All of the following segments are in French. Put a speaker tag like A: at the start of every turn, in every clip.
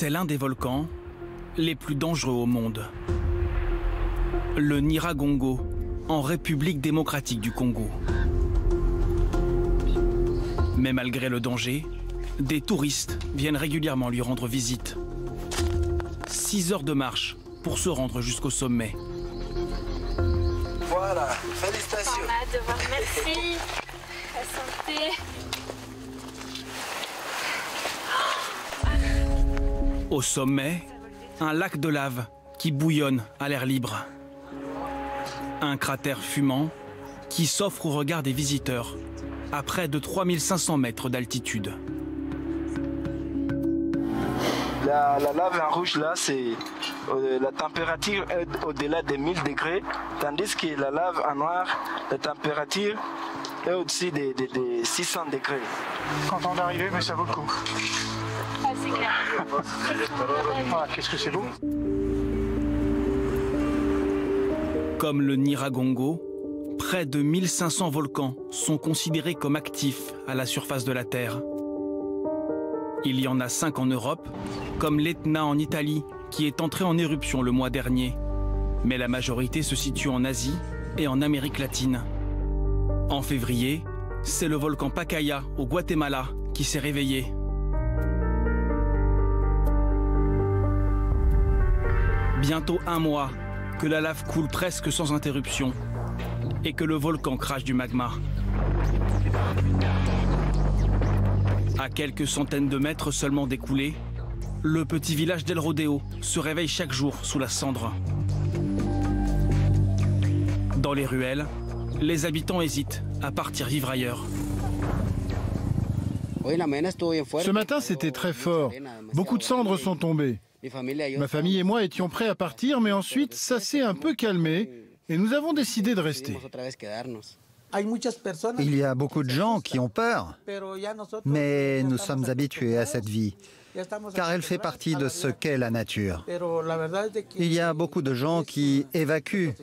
A: C'est l'un des volcans les plus dangereux au monde. Le Nyiragongo, en République démocratique du Congo. Mais malgré le danger, des touristes viennent régulièrement lui rendre visite. 6 heures de marche pour se rendre jusqu'au sommet.
B: Voilà, félicitations.
C: On a hâte de voir. Merci. La santé.
A: Au sommet, un lac de lave qui bouillonne à l'air libre. Un cratère fumant qui s'offre au regard des visiteurs à près de 3500 mètres d'altitude.
B: La lave en rouge là, c'est la température est au-delà des 1000 degrés, tandis que la lave en noir, la température est au-dessus des 600 degrés.
D: Content d'arriver, mais ça vaut le coup.
C: Ah, c'est clair.
D: Ah, qu'est-ce que c'est beau.
A: Comme le Nyiragongo, près de 1500 volcans sont considérés comme actifs à la surface de la Terre. Il y en a 5 en Europe, comme l'Etna en Italie, qui est entré en éruption le mois dernier. Mais la majorité se situe en Asie et en Amérique latine. En février, c'est le volcan Pacaya au Guatemala qui s'est réveillé. Bientôt 1 mois que la lave coule presque sans interruption et que le volcan crache du magma. À quelques centaines de mètres seulement d'écoulés, le petit village d'El Rodeo se réveille chaque jour sous la cendre. Dans les ruelles, les habitants hésitent à partir vivre ailleurs.
E: Ce matin, c'était très fort. Beaucoup de cendres sont tombées. Ma famille et moi étions prêts à partir, mais ensuite, ça s'est un peu calmé et nous avons décidé de rester.
F: Il y a beaucoup de gens qui ont peur, mais nous sommes habitués à cette vie, car elle fait partie de ce qu'est la nature. Il y a beaucoup de gens qui évacuent,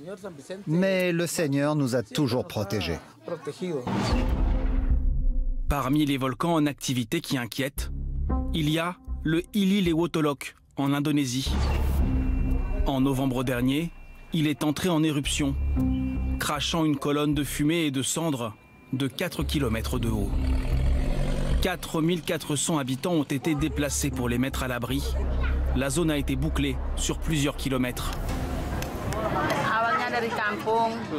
F: mais le Seigneur nous a toujours protégés.
A: Parmi les volcans en activité qui inquiètent, il y a le Ili Lewotolok en Indonésie. En novembre dernier, il est entré en éruption, crachant une colonne de fumée et de cendres de 4 km de haut. 4400 habitants ont été déplacés pour les mettre à l'abri. La zone a été bouclée sur plusieurs kilomètres.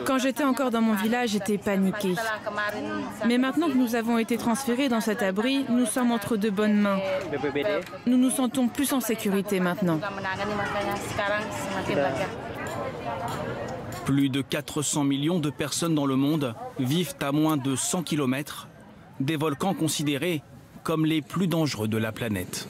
G: Quand j'étais encore dans mon village, j'étais paniquée. Mais maintenant que nous avons été transférés dans cet abri, nous sommes entre de bonnes mains. Nous nous sentons plus en sécurité maintenant.
A: Plus de 400 millions de personnes dans le monde vivent à moins de 100 km des volcans considérés comme les plus dangereux de la planète.